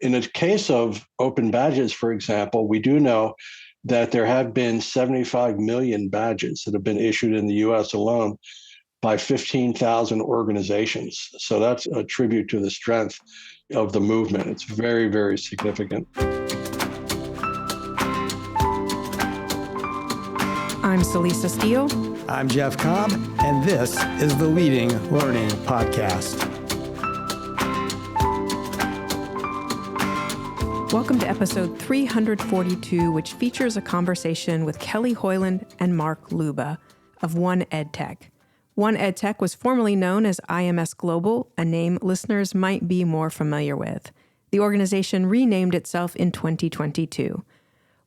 in the case of open badges, for example, we do know that there have been 75 million badges that have been issued in the US alone by 15,000 organizations. So that's a tribute to the strength of the movement. It's very, very significant. I'm Celisa Steele. I'm Jeff Cobb, and this is the Leading Learning Podcast. Welcome to episode 342, which features a conversation with Kelly Hoyland and Mark Leuba of 1EdTech. 1EdTech was formerly known as IMS Global, a name listeners might be more familiar with. The organization renamed itself in 2022.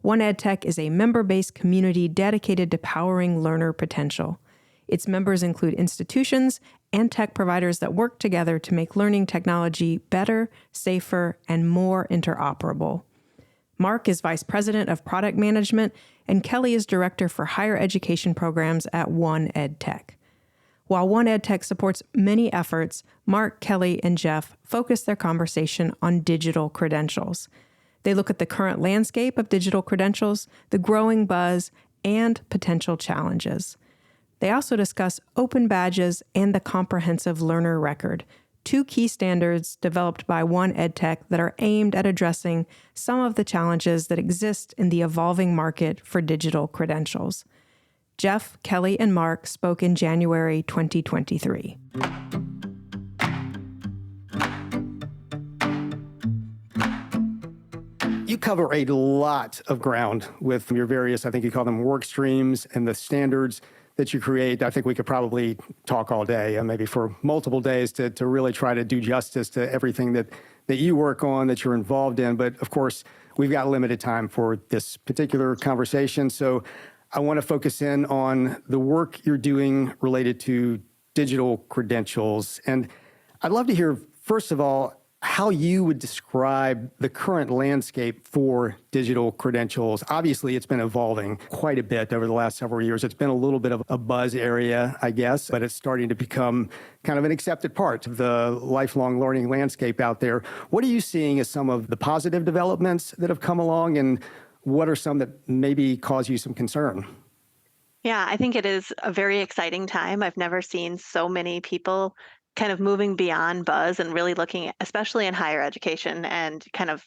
1EdTech is a member-based community dedicated to powering learner potential. Its members include institutions and tech providers that work together to make learning technology better, safer, and more interoperable. Mark is Vice President of Product Management, and Kelly is Director for Higher Education Programs at 1EdTech. While 1EdTech supports many efforts, Mark, Kelly, and Jeff focus their conversation on digital credentials. They look at the current landscape of digital credentials, the growing buzz, and potential challenges. They also discuss open badges and the comprehensive learner record, two key standards developed by 1EdTech that are aimed at addressing some of the challenges that exist in the evolving market for digital credentials. Jeff, Kelly, and Mark spoke in January 2023. You cover a lot of ground with your various, I think you call them work streams, and the standards that you create. I think we could probably talk all day, maybe for multiple days, to really try to do justice to everything that you work on, that you're involved in. But of course, we've got limited time for this particular conversation. So I want to focus in on the work you're doing related to digital credentials. And I'd love to hear, first of all, how you would describe the current landscape for digital credentials. Obviously, it's been evolving quite a bit over the last several years. It's been a little bit of a buzz area, I guess, but it's starting to become kind of an accepted part of the lifelong learning landscape out there. What are you seeing as some of the positive developments that have come along, and what are some that maybe cause you some concern? Yeah, I think it is a very exciting time. I've never seen so many people kind of moving beyond buzz and really looking, especially in higher education and kind of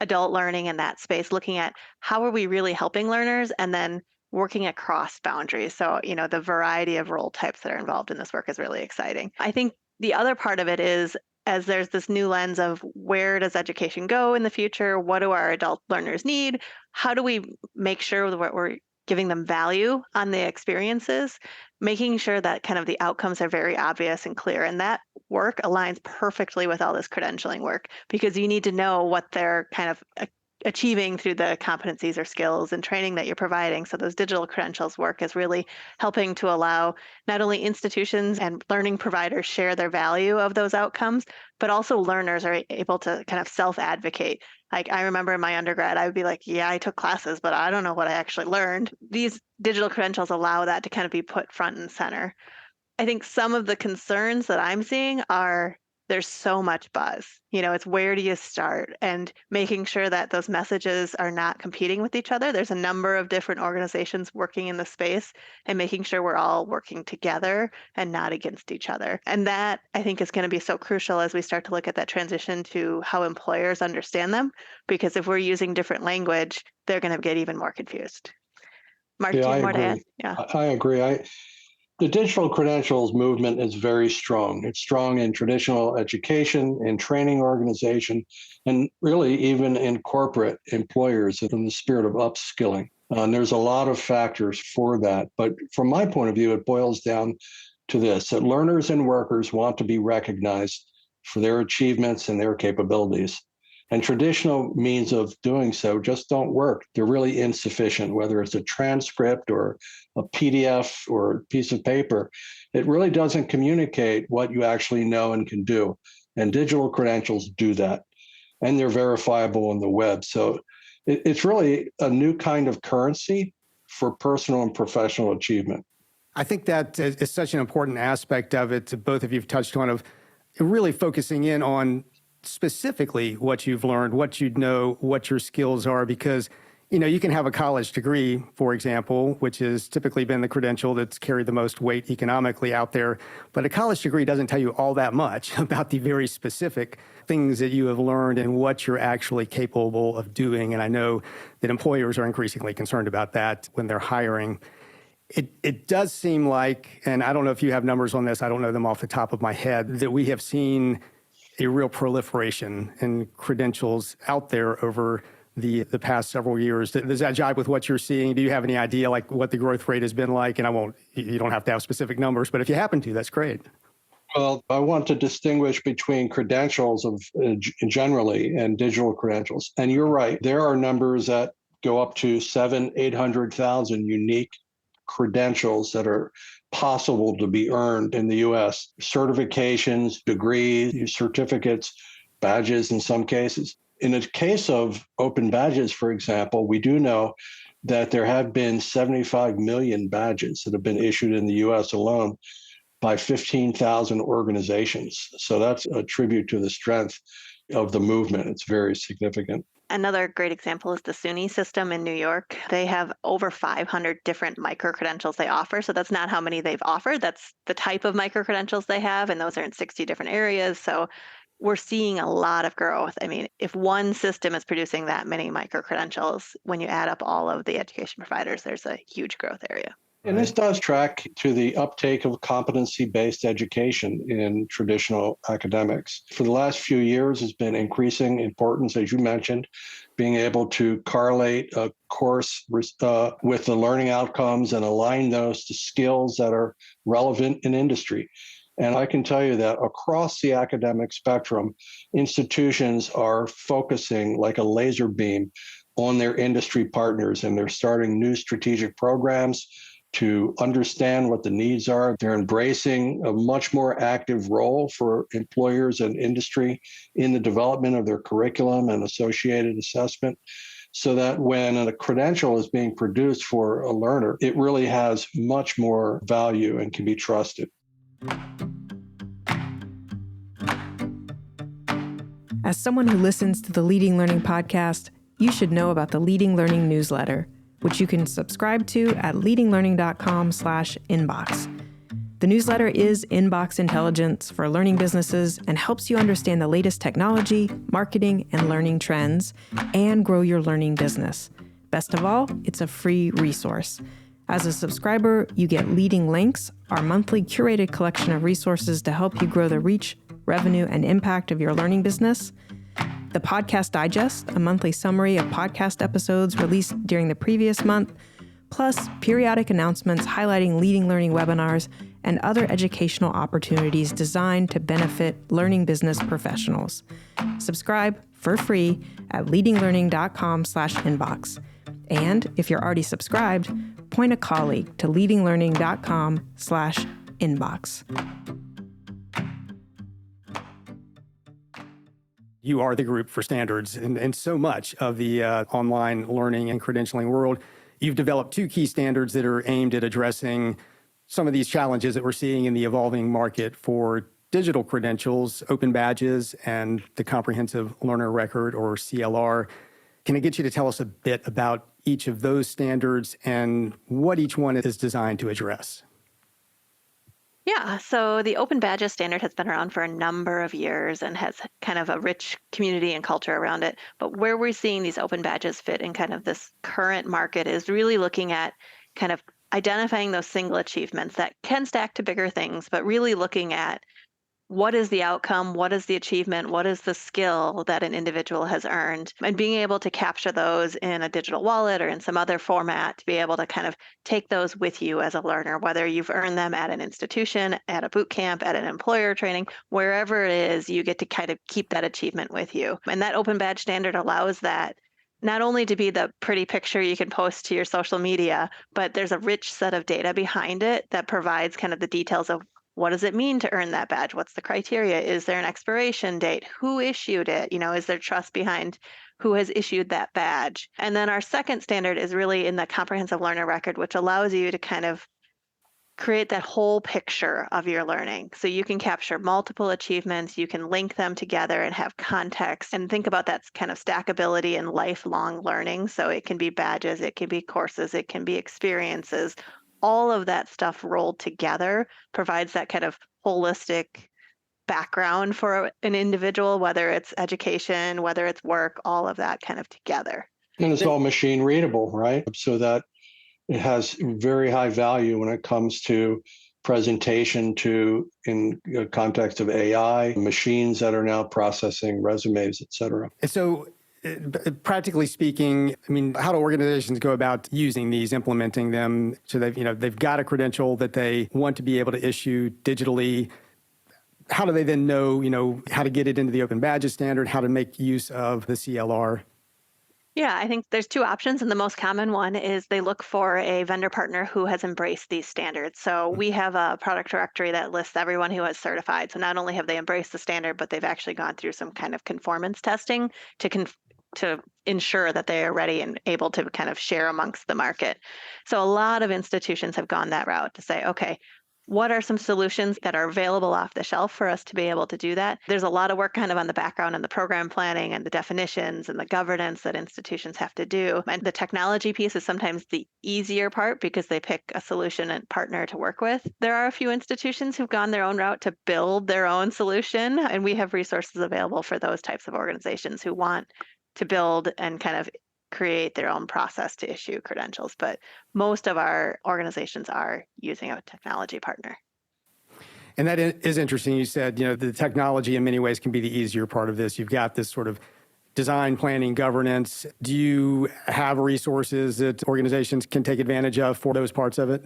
adult learning in that space, looking at how are we really helping learners and then working across boundaries. So, the variety of role types that are involved in this work is really exciting. I think the other part of it is, as there's this new lens of where does education go in the future? What do our adult learners need? How do we make sure that we're giving them value on the experiences, making sure that kind of the outcomes are very obvious and clear. And that work aligns perfectly with all this credentialing work, because you need to know what they're kind of achieving through the competencies or skills and training that you're providing. So those digital credentials work is really helping to allow not only institutions and learning providers share their value of those outcomes, but also learners are able to kind of self-advocate. Like, I remember in my undergrad, I would be like, yeah, I took classes, but I don't know what I actually learned. These digital credentials allow that to kind of be put front and center. I think some of the concerns that I'm seeing are there's so much buzz. It's where do you start, and making sure that those messages are not competing with each other. There's a number of different organizations working in the space, and making sure we're all working together and not against each other. And that, I think, is going to be so crucial as we start to look at that transition to how employers understand them, because if we're using different language, they're going to get even more confused. Mark, do you have more to add? Yeah, I agree. The digital credentials movement is very strong. It's strong in traditional education, in training organization, and really even in corporate employers in the spirit of upskilling. And there's a lot of factors for that. But from my point of view, it boils down to this, that learners and workers want to be recognized for their achievements and their capabilities. And traditional means of doing so just don't work. They're really insufficient, whether it's a transcript or a PDF or a piece of paper. It really doesn't communicate what you actually know and can do. And digital credentials do that. And they're verifiable on the web. So it's really a new kind of currency for personal and professional achievement. I think that is such an important aspect of it. Both of you have touched on, of really focusing in on specifically what you've learned, what you know, what your skills are, because you can have a college degree, for example, which has typically been the credential that's carried the most weight economically out there. But a college degree doesn't tell you all that much about the very specific things that you have learned and what you're actually capable of doing. And I know that employers are increasingly concerned about that when they're hiring. It does seem like, and I don't know if you have numbers on this, I don't know them off the top of my head, that we have seen a real proliferation in credentials out there over the past several years. Does that jibe with what you're seeing? Do you have any idea like what the growth rate has been like? And you don't have to have specific numbers, but if you happen to, that's great. Well, I want to distinguish between credentials of generally and digital credentials. And you're right, there are numbers that go up to 800,000 unique credentials that are possible to be earned in the US. Certifications, degrees, certificates, badges in some cases. In the case of open badges, for example, we do know that there have been 75 million badges that have been issued in the US alone by 15,000 organizations. So that's a tribute to the strength of the movement. It's very significant. Another great example is the SUNY system in New York. They have over 500 different micro-credentials they offer. So that's not how many they've offered. That's the type of micro-credentials they have, and those are in 60 different areas. So we're seeing a lot of growth. I mean, if one system is producing that many micro-credentials, when you add up all of the education providers, there's a huge growth area. And this does track to the uptake of competency-based education in traditional academics. For the last few years, it's been increasing importance, as you mentioned, being able to correlate a course with the learning outcomes and align those to skills that are relevant in industry. And I can tell you that across the academic spectrum, institutions are focusing like a laser beam on their industry partners, and they're starting new strategic programs to understand what the needs are. They're embracing a much more active role for employers and industry in the development of their curriculum and associated assessment, so that when a credential is being produced for a learner, it really has much more value and can be trusted. As someone who listens to the Leading Learning podcast, you should know about the Leading Learning newsletter, which you can subscribe to at leadinglearning.com/inbox. The newsletter is inbox intelligence for learning businesses and helps you understand the latest technology, marketing, and learning trends, and grow your learning business. Best of all, it's a free resource. As a subscriber, you get Leading Links, our monthly curated collection of resources to help you grow the reach, revenue, and impact of your learning business. The Podcast Digest, a monthly summary of podcast episodes released during the previous month, plus periodic announcements highlighting leading learning webinars and other educational opportunities designed to benefit learning business professionals. Subscribe for free at leadinglearning.com/inbox. And if you're already subscribed, point a colleague to leadinglearning.com/inbox. You are the group for standards and so much of the online learning and credentialing world. You've developed two key standards that are aimed at addressing some of these challenges that we're seeing in the evolving market for digital credentials, open badges, and the Comprehensive Learner Record, or CLR. Can I get you to tell us a bit about each of those standards and what each one is designed to address? Yeah, so the Open Badges standard has been around for a number of years and has kind of a rich community and culture around it. But where we're seeing these open badges fit in kind of this current market is really looking at kind of identifying those single achievements that can stack to bigger things, but really looking at what is the outcome, what is the achievement, what is the skill that an individual has earned, and being able to capture those in a digital wallet or in some other format to be able to kind of take those with you as a learner, whether you've earned them at an institution, at a boot camp, at an employer training, wherever it is, you get to kind of keep that achievement with you. And that open badge standard allows that not only to be the pretty picture you can post to your social media, but there's a rich set of data behind it that provides kind of the details of what does it mean to earn that badge? What's the criteria? Is there an expiration date? Who issued it? Is there trust behind who has issued that badge? And then our second standard is really in the Comprehensive Learner Record, which allows you to kind of create that whole picture of your learning. So you can capture multiple achievements, you can link them together and have context, and think about that kind of stackability and lifelong learning. So it can be badges, it can be courses, it can be experiences. All of that stuff rolled together provides that kind of holistic background for an individual, whether it's education, whether it's work, all of that kind of together. And it's all machine readable, right? So that it has very high value when it comes to presentation to, in the context of AI, machines that are now processing resumes, et cetera. And so, practically speaking, I mean, how do organizations go about using these, implementing them? So they've got a credential that they want to be able to issue digitally. How do they then know, how to get it into the Open Badges standard, how to make use of the CLR? Yeah, I think there's two options, and the most common one is they look for a vendor partner who has embraced these standards. So we have a product directory that lists everyone who has certified. So not only have they embraced the standard, but they've actually gone through some kind of conformance testing to ensure that they are ready and able to kind of share amongst the market. So a lot of institutions have gone that route to say, okay, what are some solutions that are available off the shelf for us to be able to do that? There's a lot of work kind of on the background and the program planning and the definitions and the governance that institutions have to do. And the technology piece is sometimes the easier part because they pick a solution and partner to work with. There are a few institutions who've gone their own route to build their own solution, and we have resources available for those types of organizations who want to build and kind of create their own process to issue credentials. But most of our organizations are using a technology partner. And that is interesting. You said, the technology in many ways can be the easier part of this. You've got this sort of design, planning, governance. Do you have resources that organizations can take advantage of for those parts of it?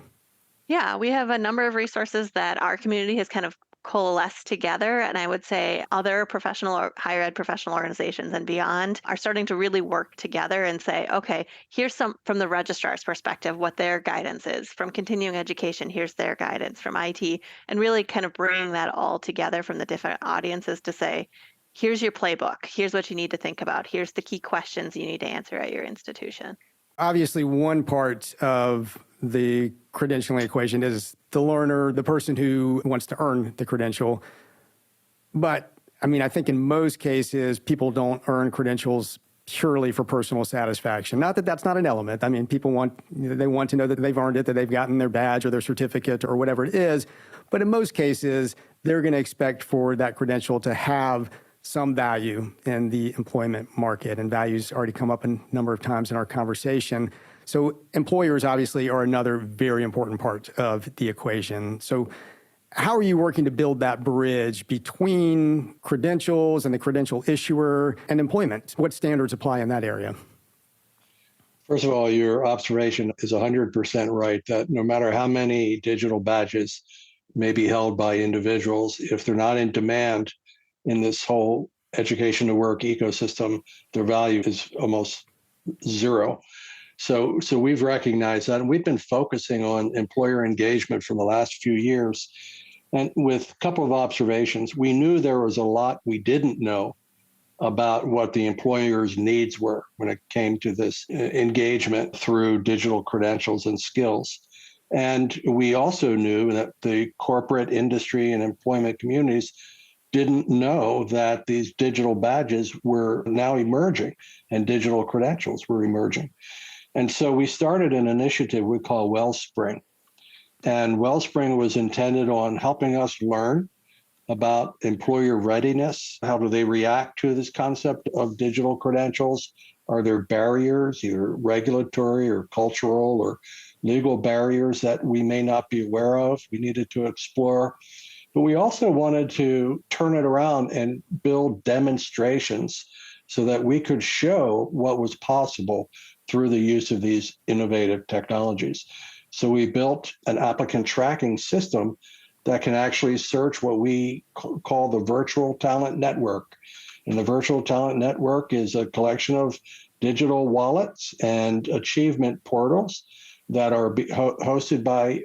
Yeah, we have a number of resources that our community has kind of coalesce together. And I would say other professional or higher ed professional organizations and beyond are starting to really work together and say, okay, here's some from the registrar's perspective, what their guidance is. From continuing education, here's their guidance. From IT, and really kind of bringing that all together from the different audiences to say, here's your playbook. Here's what you need to think about. Here's the key questions you need to answer at your institution. Obviously, one part of the credentialing equation is the learner, the person who wants to earn the credential. But I think in most cases, people don't earn credentials purely for personal satisfaction. Not that that's not an element. People want to know that they've earned it, that they've gotten their badge or their certificate or whatever it is. But in most cases, they're going to expect for that credential to have some value in the employment market, and values already come up a number of times in our conversation. So employers obviously are another very important part of the equation. So how are you working to build that bridge between credentials and the credential issuer and employment? What standards apply in that area? First of all, your observation is 100% right, that no matter how many digital badges may be held by individuals, if they're not in demand in this whole education to work ecosystem, their value is almost zero. So we've recognized that, and we've been focusing on employer engagement for the last few years. And with a couple of observations, we knew there was a lot we didn't know about what the employer's needs were when it came to this engagement through digital credentials and skills. And we also knew that the corporate industry and employment communities didn't know that these digital badges were now emerging and digital credentials were emerging. And so we started an initiative we call Wellspring. And Wellspring was intended on helping us learn about employer readiness. How do they react to this concept of digital credentials? Are there barriers, either regulatory or cultural or legal barriers that we may not be aware of? We needed to explore. But we also wanted to turn it around and build demonstrations so that we could show what was possible through the use of these innovative technologies. So we built an applicant tracking system that can actually search what we call the virtual talent network. And the virtual talent network is a collection of digital wallets and achievement portals that are hosted by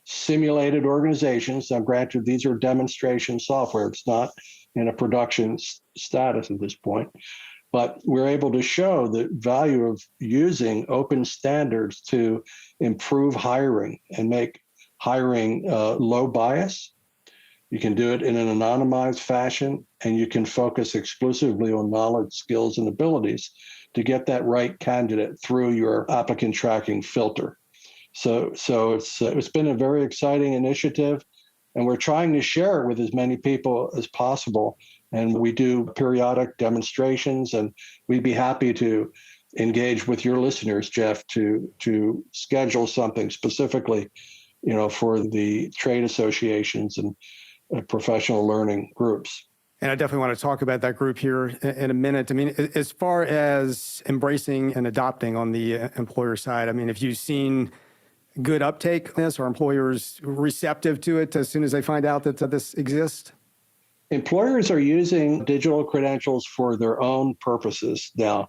simulated organizations. Now, granted, these are demonstration software. It's not in a production status at this point. But we're able to show the value of using open standards to improve hiring and make hiring low bias. You can do it in an anonymized fashion, and you can focus exclusively on knowledge, skills, and abilities to get that right candidate through your applicant tracking filter. So it's been a very exciting initiative, and we're trying to share it with as many people as possible. And we do periodic demonstrations, and we'd be happy to engage with your listeners, Jeff, to schedule something specifically, for the trade associations and professional learning groups. And I definitely want to talk about that group here in a minute. I mean, as far as embracing and adopting on the employer side, I mean, have you seen good uptake on this? Are employers receptive to it as soon as they find out that this exists? Employers are using digital credentials for their own purposes now.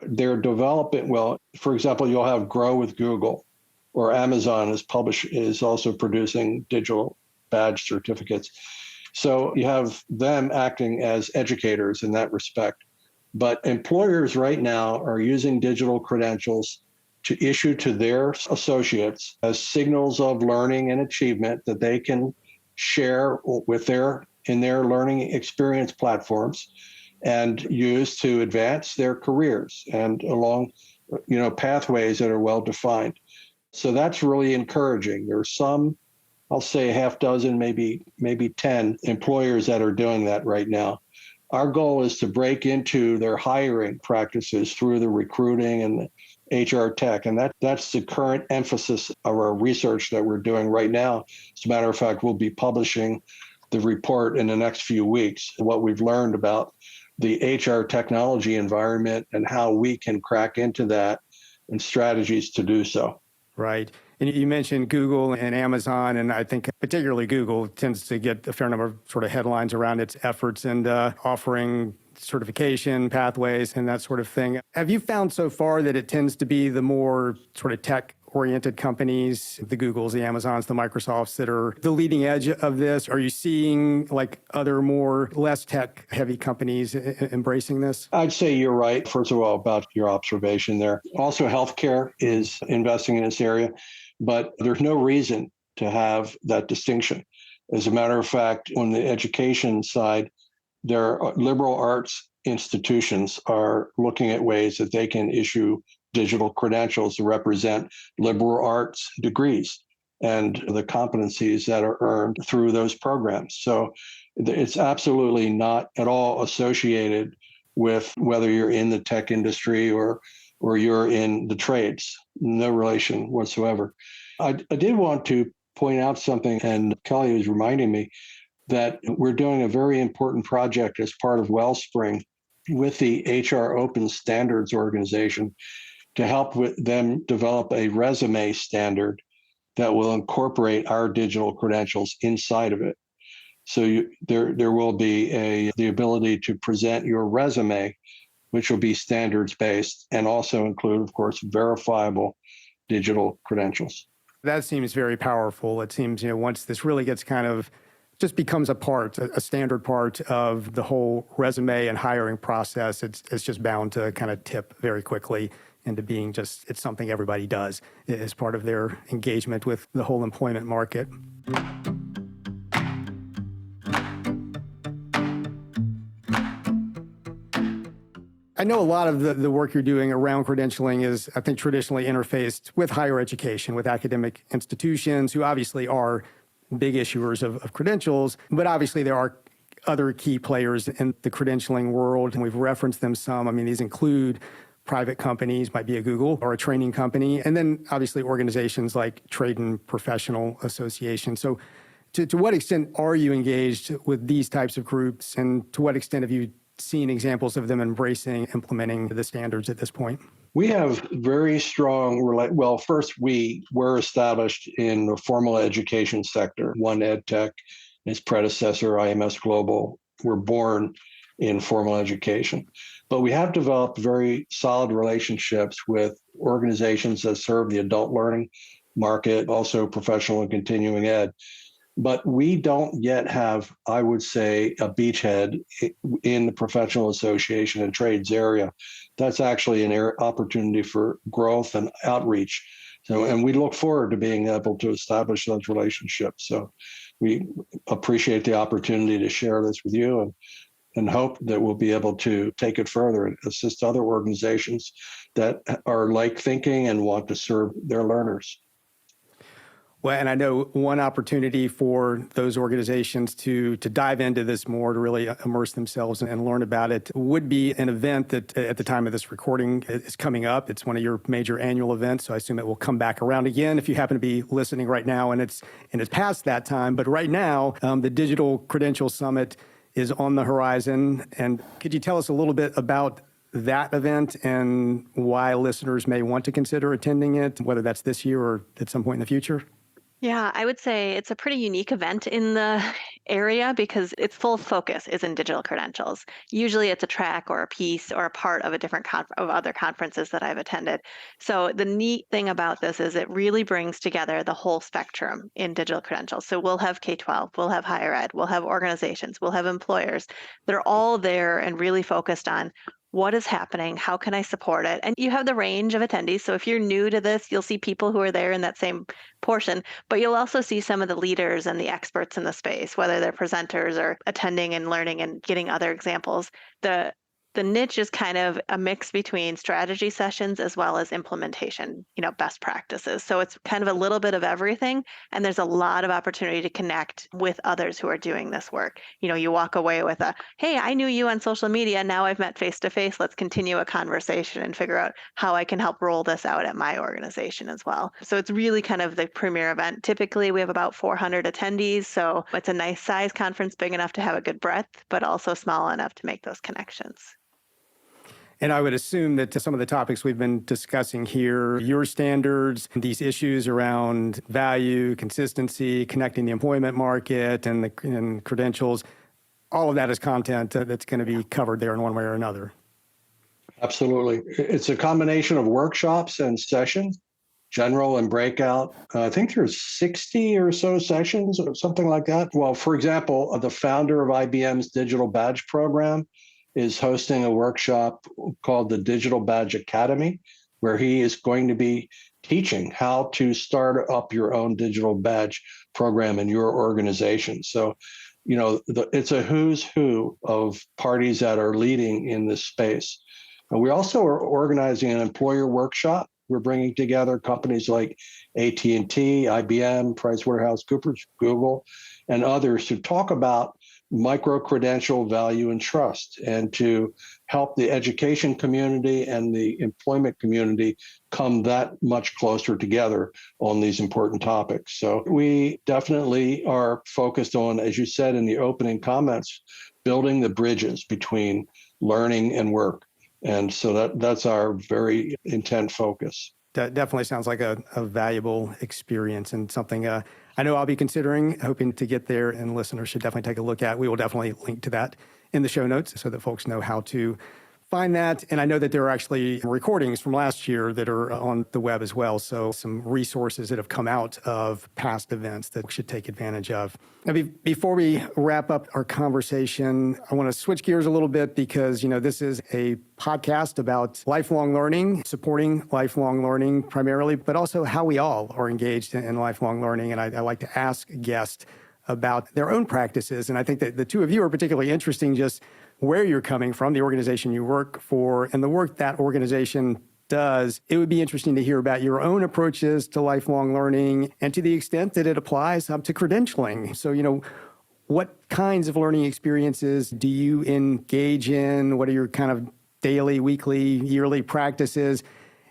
They're developing, well, for example, you'll have Grow with Google, or Amazon is also producing digital badge certificates. So you have them acting as educators in that respect. But employers right now are using digital credentials to issue to their associates as signals of learning and achievement that they can share with in their learning experience platforms and use to advance their careers and along pathways that are well defined. So that's really encouraging. There's some, I'll say a half dozen, maybe 10 employers that are doing that right now. Our goal is to break into their hiring practices through the recruiting and HR tech. And that's the current emphasis of our research that we're doing right now. As a matter of fact, we'll be publishing the report in the next few weeks, what we've learned about the HR technology environment and how we can crack into that and strategies to do so. Right. And you mentioned Google and Amazon, and I think particularly Google tends to get a fair number of sort of headlines around its efforts and offering certification pathways and that sort of thing. Have you found so far that it tends to be the more sort of tech-oriented companies, the Googles, the Amazons, the Microsofts, that are the leading edge of this? Are you seeing like other more less tech-heavy companies embracing this? I'd say you're right, first of all, about your observation there. Also, healthcare is investing in this area, but there's no reason to have that distinction. As a matter of fact, on the education side, their liberal arts institutions are looking at ways that they can issue digital credentials to represent liberal arts degrees and the competencies that are earned through those programs. So it's absolutely not at all associated with whether you're in the tech industry or you're in the trades. No relation whatsoever. I did want to point out something, and Kelly was reminding me that we're doing a very important project as part of Wellspring with the HR Open Standards Organization to help with them develop a resume standard that will incorporate our digital credentials inside of it. So there will be the ability to present your resume, which will be standards-based and also include, of course, verifiable digital credentials. That seems very powerful. It seems, once this really gets kind of just becomes a standard part of the whole resume and hiring process, it's just bound to kind of tip very quickly into being it's something everybody does as part of their engagement with the whole employment market. I know a lot of the work you're doing around credentialing is, I think, traditionally interfaced with higher education, with academic institutions who obviously are big issuers of credentials, but obviously there are other key players in the credentialing world, and we've referenced them some. I mean, these include private companies, might be a Google or a training company, and then obviously organizations like trade and professional associations. So to what extent are you engaged with these types of groups, and to what extent have you seen examples of them embracing, implementing the standards at this point? We have very strong, first, we were established in the formal education sector. 1EdTech, its predecessor, IMS Global, were born in formal education. But we have developed very solid relationships with organizations that serve the adult learning market, also professional and continuing ed. But we don't yet have, I would say, a beachhead in the professional association and trades area. That's actually an opportunity for growth and outreach So, and we look forward to being able to establish those relationships. So we appreciate the opportunity to share this with you and hope that we'll be able to take it further and assist other organizations that are like thinking and want to serve their learners. Well, and I know one opportunity for those organizations to dive into this more, to really immerse themselves and learn about it, would be an event that at the time of this recording is coming up. It's one of your major annual events, so I assume it will come back around again if you happen to be listening right now and it's past that time. But right now, the Digital Credentials Summit is on the horizon. And could you tell us a little bit about that event and why listeners may want to consider attending it, whether that's this year or at some point in the future? Yeah, I would say it's a pretty unique event in the area because its full focus is in digital credentials. Usually it's a track or a piece or a part of a different of other conferences that I've attended. So the neat thing about this is it really brings together the whole spectrum in digital credentials. So we'll have K-12, we'll have higher ed, we'll have organizations, we'll have employers. They're all there and really focused on what is happening, how can I support it? And you have the range of attendees. So if you're new to this, you'll see people who are there in that same portion, but you'll also see some of the leaders and the experts in the space, whether they're presenters or attending and learning and getting other examples. The niche is kind of a mix between strategy sessions as well as implementation, best practices. So it's kind of a little bit of everything. And there's a lot of opportunity to connect with others who are doing this work. You walk away with hey, I knew you on social media. Now I've met face to face. Let's continue a conversation and figure out how I can help roll this out at my organization as well. So it's really kind of the premier event. Typically, we have about 400 attendees. So it's a nice size conference, big enough to have a good breadth, but also small enough to make those connections. And I would assume that some of the topics we've been discussing here, your standards, these issues around value, consistency, connecting the employment market and credentials, all of that is content that's going to be covered there in one way or another. Absolutely. It's a combination of workshops and sessions, general and breakout. I think there's 60 or so sessions or something like that. Well, for example, the founder of IBM's Digital Badge Program is hosting a workshop called the Digital Badge Academy, where he is going to be teaching how to start up your own digital badge program in your organization. So, it's a who's who of parties that are leading in this space. And we also are organizing an employer workshop. We're bringing together companies like AT&T, IBM, PricewaterhouseCoopers, Google, and others to talk about micro-credential value and trust, and to help the education community and the employment community come that much closer together on these important topics. So we definitely are focused on, as you said in the opening comments, building the bridges between learning and work. And so that's our very intent focus. That definitely sounds like a valuable experience and something I know I'll be considering, hoping to get there, and listeners should definitely take a look at. We will definitely link to that in the show notes so that folks know how to find that. And I know that there are actually recordings from last year that are on the web as well. So some resources that have come out of past events that we should take advantage of. Now, before we wrap up our conversation, I want to switch gears a little bit because, this is a podcast about lifelong learning, supporting lifelong learning primarily, but also how we all are engaged in lifelong learning. And I like to ask guests about their own practices. And I think that the two of you are particularly interesting, just where you're coming from, the organization you work for, and the work that organization does. It would be interesting to hear about your own approaches to lifelong learning and to the extent that it applies to credentialing. So, what kinds of learning experiences do you engage in? What are your kind of daily, weekly, yearly practices?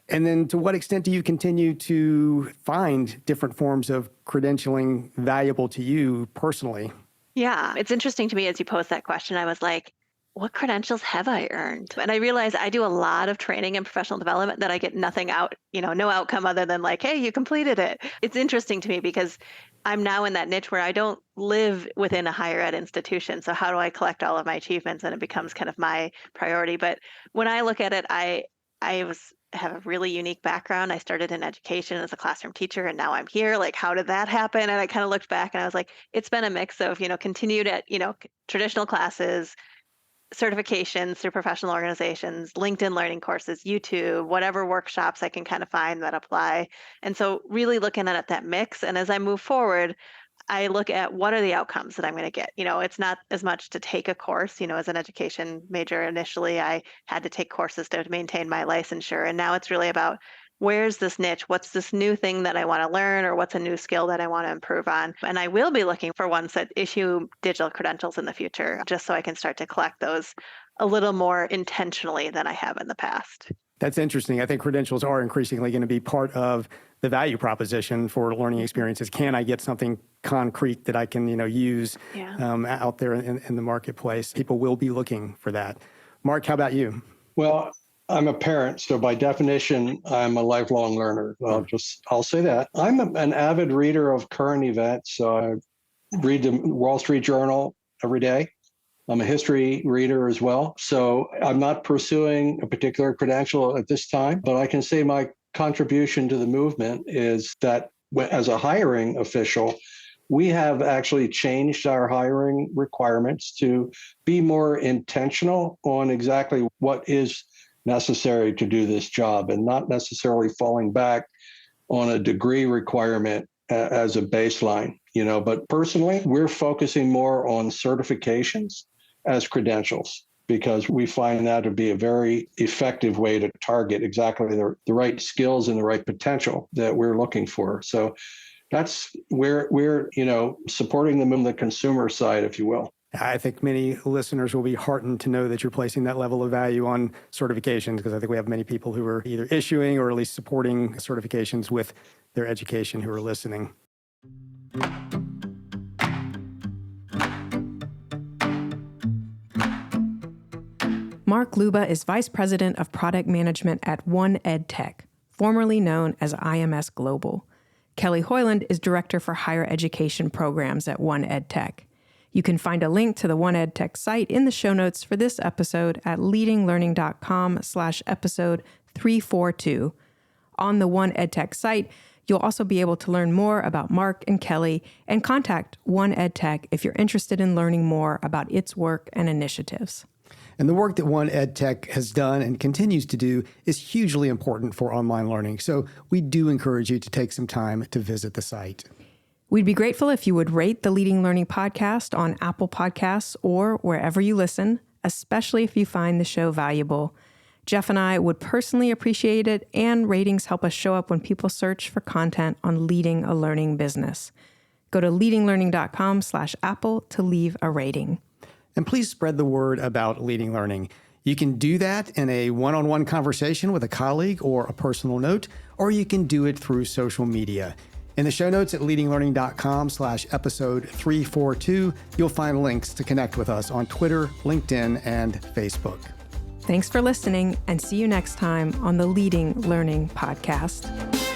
And then to what extent do you continue to find different forms of credentialing valuable to you personally? Yeah, it's interesting to me as you posed that question. I was like, what credentials have I earned? And I realized I do a lot of training and professional development that I get nothing out, no outcome other than like, hey, you completed it. It's interesting to me because I'm now in that niche where I don't live within a higher ed institution. So how do I collect all of my achievements? And it becomes kind of my priority. But when I look at it, I have a really unique background. I started in education as a classroom teacher, and now I'm here. Like, how did that happen? And I kind of looked back and I was like, it's been a mix of, continued at, traditional classes, certifications through professional organizations, LinkedIn learning courses, YouTube, whatever workshops I can kind of find that apply. And so really looking at that mix. And as I move forward, I look at what are the outcomes that I'm going to get. It's not as much to take a course. As an education major, initially I had to take courses to maintain my licensure. And now it's really about where's this niche? What's this new thing that I want to learn, or what's a new skill that I want to improve on? And I will be looking for ones that issue digital credentials in the future, just so I can start to collect those a little more intentionally than I have in the past. That's interesting. I think credentials are increasingly going to be part of the value proposition for learning experiences. Can I get something concrete that I can, use out there in the marketplace? People will be looking for that. Mark, how about you? Well, I'm a parent, so by definition, I'm a lifelong learner. I'll say that. I'm an avid reader of current events. So I read the Wall Street Journal every day. I'm a history reader as well. So I'm not pursuing a particular credential at this time, but I can say my contribution to the movement is that as a hiring official, we have actually changed our hiring requirements to be more intentional on exactly what is necessary to do this job, and not necessarily falling back on a degree requirement as a baseline, but personally, we're focusing more on certifications as credentials, because we find that to be a very effective way to target exactly the right skills and the right potential that we're looking for. So that's where we're, supporting them on the consumer side, if you will. I think many listeners will be heartened to know that you're placing that level of value on certifications, because I think we have many people who are either issuing or at least supporting certifications with their education who are listening. Mark Leuba is Vice President of Product Management at 1EdTech, formerly known as IMS Global. Kelly Hoyland is Director for Higher Education Programs at 1EdTech. You can find a link to the 1EdTech site in the show notes for this episode at leadinglearning.com/episode 342. On the 1EdTech site, you'll also be able to learn more about Mark and Kelly and contact 1EdTech if you're interested in learning more about its work and initiatives. And the work that 1EdTech has done and continues to do is hugely important for online learning. So we do encourage you to take some time to visit the site. We'd be grateful if you would rate the Leading Learning podcast on Apple Podcasts or wherever you listen, especially if you find the show valuable. Jeff and I would personally appreciate it, and ratings help us show up when people search for content on leading a learning business. Go to leadinglearning.com/Apple to leave a rating. And please spread the word about Leading Learning. You can do that in a one-on-one conversation with a colleague or a personal note, or you can do it through social media. In the show notes at leadinglearning.com/episode 342, you'll find links to connect with us on Twitter, LinkedIn, and Facebook. Thanks for listening, and see you next time on the Leading Learning podcast.